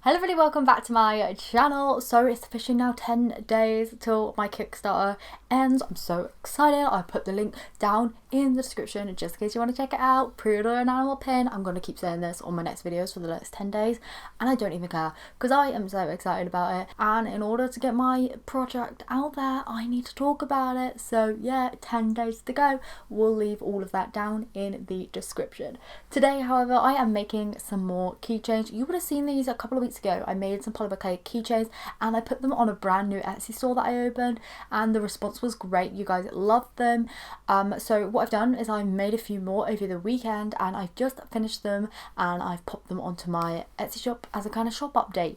Hello everybody, welcome back to my channel. So it's officially now 10 days till my Kickstarter ends. I'm so excited. I put the link down in the description just in case you want to check it out. Pre-order an animal pin. I'm going to keep saying this on my next videos for the next 10 days and I don't even care because I am so excited about it, and in order to get my project out there I need to talk about it. So yeah, 10 days to go. We'll leave all of that down in the description. Today however, I am making some more keychains. You would have seen these a couple of weeks ago. I made some polymer clay keychains and I put them on a brand new Etsy store that I opened, and the response was great. You guys loved them. So what I've done is I made a few more over the weekend and I've just finished them and I've popped them onto my Etsy shop as a kind of shop update.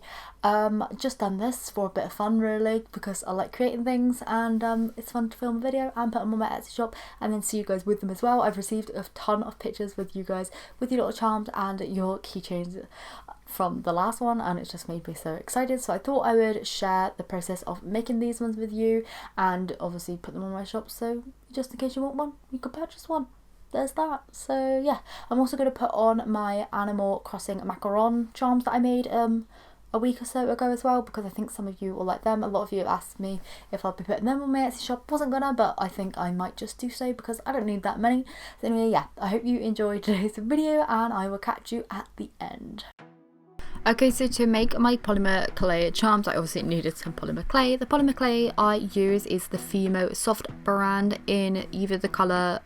Just done this for a bit of fun really because I like creating things, and it's fun to film a video and put them on my Etsy shop and then see you guys with them as well. I've received a ton of pictures with you guys with your little charms and your keychains from the last one, and it's just made me so excited. So I thought I would share the process of making these ones with you and obviously put them on my shop, so just in case you want one you could purchase one. There's that. So yeah, I'm also going to put on my Animal Crossing macaron charms that I made a week or so ago as well, because I think some of you will like them. A lot of you have asked me if I'll be putting them on my Etsy shop. Wasn't gonna, but I think I might just do so because I don't need that many. So anyway, yeah, I hope you enjoyed today's video and I will catch you at the end. Okay, so to make my polymer clay charms, I obviously needed some polymer clay. The polymer clay I use is the Fimo Soft brand in either the colour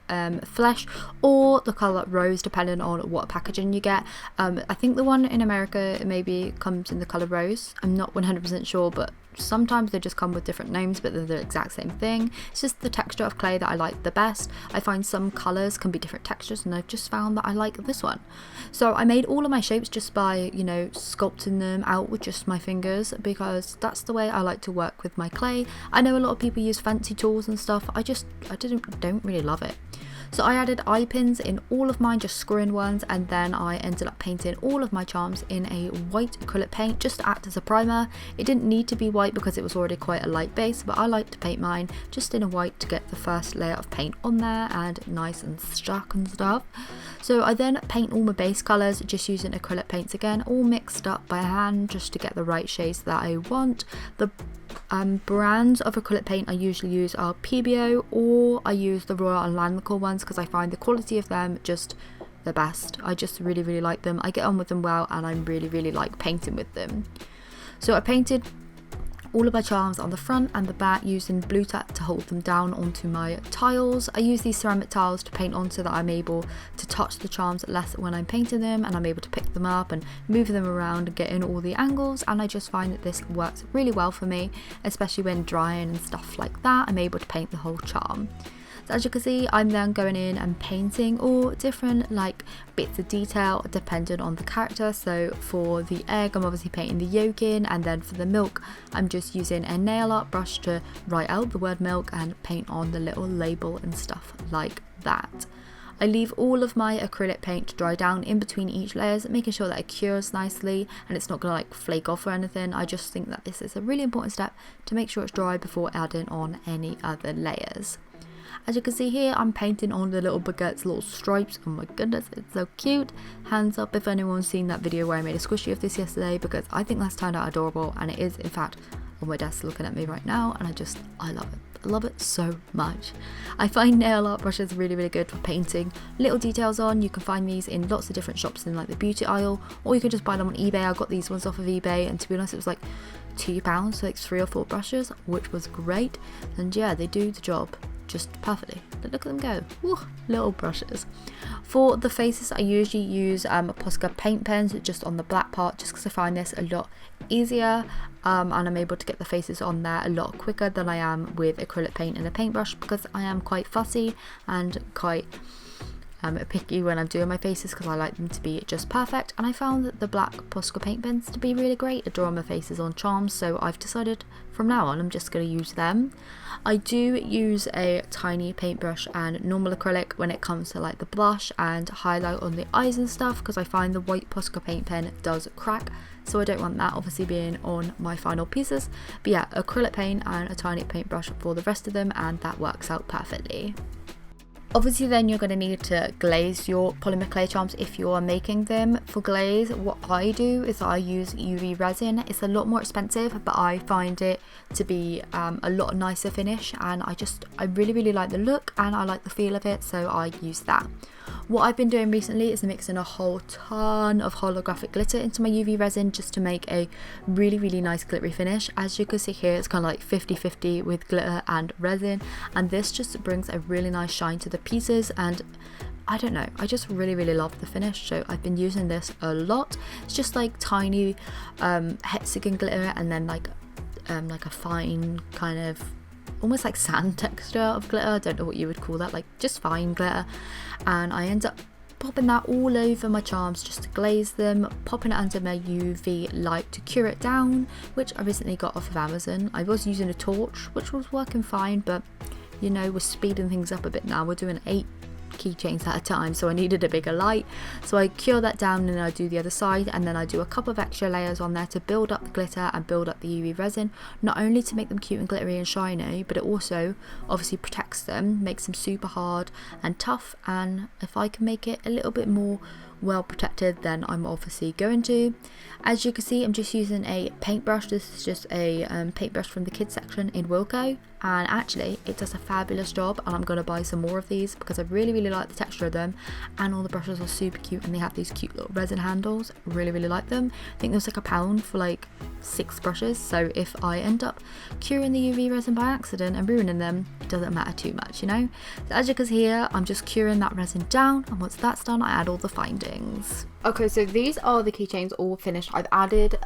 Flesh or the colour Rose, depending on what packaging you get. I think the one in America maybe comes in the colour Rose. I'm not 100% sure, but sometimes they just come with different names, but they're the exact same thing. It's just the texture of clay that I like the best. I find some colours can be different textures, and I've just found that I like this one. So I made all of my shapes just by, you know, sculpting them out with just my fingers, because that's the way I like to work with my clay. I know a lot of people use fancy tools and stuff. I don't really love it. So I added eye pins in all of mine, just screw-in ones, and then I ended up painting all of my charms in a white acrylic paint just to act as a primer. It didn't need to be white because it was already quite a light base, but I like to paint mine just in a white to get the first layer of paint on there and nice and stuck and stuff. So I then paint all my base colours just using acrylic paints again, all mixed up by hand just to get the right shades that I want. The brands of acrylic paint I usually use are PBO, or I use the Royal and Landmark ones because I find the quality of them just the best. I just really like them. I get on with them well and I really like painting with them. So I painted all of my charms on the front and the back using blue tack to hold them down onto my tiles. I use these ceramic tiles to paint on so that I'm able to touch the charms less when I'm painting them, and I'm able to pick them up and move them around and get in all the angles, and I just find that this works really well for me, especially when drying and stuff like that. I'm able to paint the whole charm. So as you can see, I'm then going in and painting all different like bits of detail depending on the character. So for the egg, I'm obviously painting the yolk in, and then for the milk, I'm just using a nail art brush to write out the word milk and paint on the little label and stuff like that. I leave all of my acrylic paint to dry down in between each layers, making sure that it cures nicely and it's not going to like flake off or anything. I just think that this is a really important step to make sure it's dry before adding on any other layers. As you can see here, I'm painting on the little baguette's little stripes. Oh my goodness, it's so cute. Hands up if anyone's seen that video where I made a squishy of this yesterday, because I think that's turned out adorable, and it is in fact on my desk looking at me right now, and I love it. I love it so much. I find nail art brushes really good for painting little details on. You can find these in lots of different shops in like the beauty aisle, or you can just buy them on eBay. I got these ones off of eBay, and to be honest it was like £2, so like 3 or 4 brushes, which was great. And yeah, they do the job just perfectly. Look at them go. Woo, little brushes. For the faces, I usually use Posca paint pens just on the black part, just because I find this a lot easier, and I'm able to get the faces on there a lot quicker than I am with acrylic paint and a paintbrush, because I am quite fussy and quite picky when I'm doing my faces, because I like them to be just perfect. And I found that the black Posca paint pens to be really great at drawing my faces on charms, so I've decided from now on I'm just going to use them. I do use a tiny paintbrush and normal acrylic when it comes to like the blush and highlight on the eyes and stuff, because I find the white Posca paint pen does crack, so I don't want that obviously being on my final pieces. But yeah, acrylic paint and a tiny paintbrush for the rest of them, and that works out perfectly. Obviously then you're going to need to glaze your polymer clay charms if you are making them. For glaze, what I do is I use UV resin. It's a lot more expensive, but I find it to be a lot nicer finish, and I really like the look and I like the feel of it, so I use that. What I've been doing recently is mixing a whole ton of holographic glitter into my UV resin just to make a really nice glittery finish. As you can see here, it's kind of like 50-50 with glitter and resin, and this just brings a really nice shine to the pieces, and I don't know, I just really love the finish, so I've been using this a lot. It's just like tiny hexagon glitter, and then like a fine kind of almost like sand texture of glitter. I don't know what you would call that, like just fine glitter, and I end up popping that all over my charms just to glaze them, popping it under my UV light to cure it down, which I recently got off of Amazon. I was using a torch, which was working fine, but you know, we're speeding things up a bit now. We're doing 8 keychains at a time, so I needed a bigger light, so I cure that down and I do the other side, and then I do a couple of extra layers on there to build up the glitter and build up the UV resin, not only to make them cute and glittery and shiny, but it also obviously protects them, makes them super hard and tough, and if I can make it a little bit more well protected, then I'm obviously going to. As you can see, I'm just using a paintbrush. This is just a paintbrush from the kids section in Wilko, and actually it does a fabulous job, and I'm going to buy some more of these because I really like the texture of them, and all the brushes are super cute, and they have these cute little resin handles. Really like them. I think there's like £1 for like 6 brushes, so if I end up curing the UV resin by accident and ruining them, it doesn't matter too much, you know. So as you can see here, I'm just curing that resin down, and once that's done, I add all the findings. Okay, so these are the keychains all finished. I've added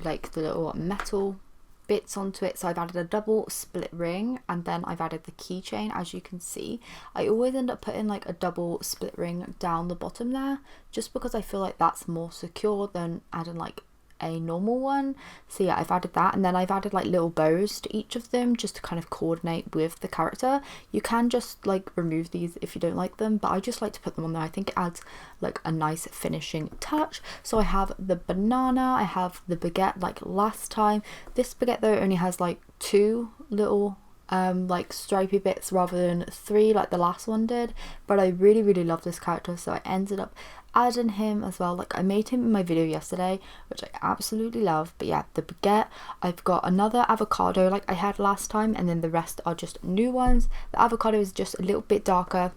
like the little metal bits onto it, so I've added a double split ring, and then I've added the keychain. As you can see, I always end up putting like a double split ring down the bottom there, just because I feel like that's more secure than adding like a normal one. So yeah, I've added that, and then I've added like little bows to each of them just to kind of coordinate with the character. You can just like remove these if you don't like them, but I just like to put them on there. I think it adds like a nice finishing touch. So I have the banana, I have the baguette like last time. This baguette though only has like 2 little like stripy bits rather than 3 like the last one did, but I really love this character, so I ended up adding him as well. Like I made him in my video yesterday, which I absolutely love. But yeah, the baguette, I've got another avocado like I had last time, and then the rest are just new ones. The avocado is just a little bit darker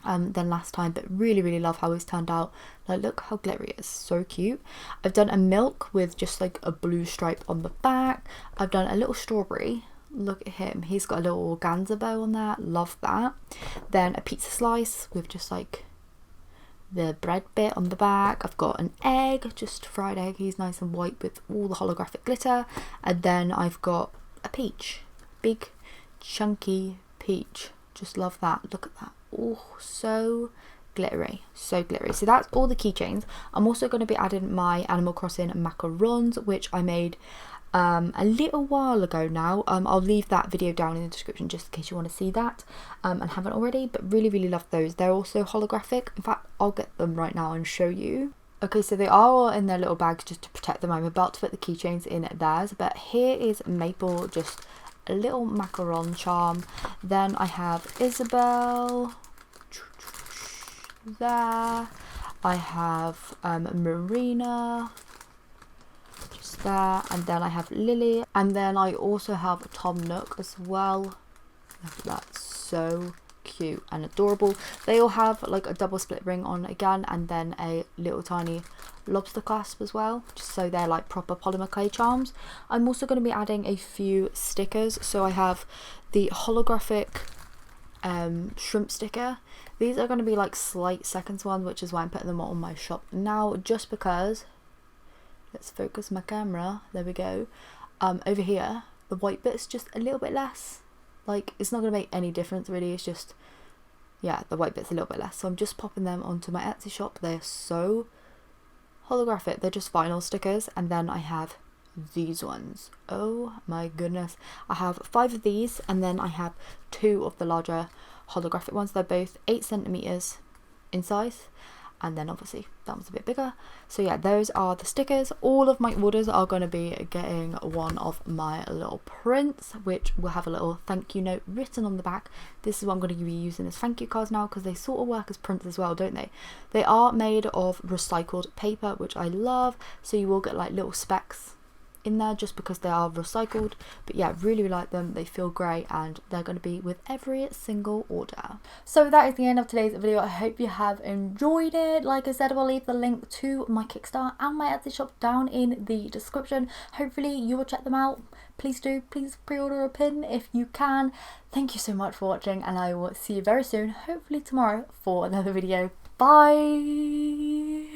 than last time, but really love how he's turned out. Like look how glittery it is, so cute. I've done a milk with just like a blue stripe on the back. I've done a little strawberry. Look at him, he's got a little organza bow on there, love that. Then a pizza slice with just like the bread bit on the back. I've got an egg, just fried egg, he's nice and white with all the holographic glitter. And then I've got a peach, big chunky peach, just love that. Look at that, oh so glittery, so glittery. So that's all the keychains. I'm also going to be adding my Animal Crossing macarons, which I made a little while ago now. I'll leave that video down in the description just in case you want to see that and haven't already, but really love those. They're also holographic. In fact, I'll get them right now and show you. Okay, so they are all in their little bags just to protect them. I'm about to put the keychains in theirs, but here is Maple, just a little macaron charm. Then I have Isabel there. I have Marina just there, and then I have Lily, and then I also have Tom Nook as well. Look at that, so cute and adorable. They all have like a double split ring on again, and then a little tiny lobster clasp as well, just so they're like proper polymer clay charms. I'm also going to be adding a few stickers. So I have the holographic shrimp sticker. These are going to be like slight seconds ones, which is why I'm putting them on my shop now, just because. Let's focus my camera, there we go. Over here the white bit's just a little bit less, like it's not going to make any difference really, it's just, yeah, the white bit's a little bit less, so I'm just popping them onto my Etsy shop. They're so holographic, they're just vinyl stickers. And then I have these ones, oh my goodness, I have 5 of these, and then I have 2 of the larger holographic ones. They're both 8 centimeters in size, and then obviously that was a bit bigger. So yeah, those are the stickers. All of my orders are going to be getting one of my little prints, which will have a little thank you note written on the back. This is what I'm going to be using as thank you cards now, because they sort of work as prints as well, don't they? They are made of recycled paper, which I love, so you will get like little specks in there just because they are recycled. But yeah, really like them. They feel great, and they're going to be with every single order. So that is the end of today's video. I hope you have enjoyed it. Like I said, I will leave the link to my Kickstarter and my Etsy shop down in the description. Hopefully you will check them out. Please do, please pre-order a pin if you can. Thank you so much for watching, and I will see you very soon, hopefully tomorrow, for another video. Bye.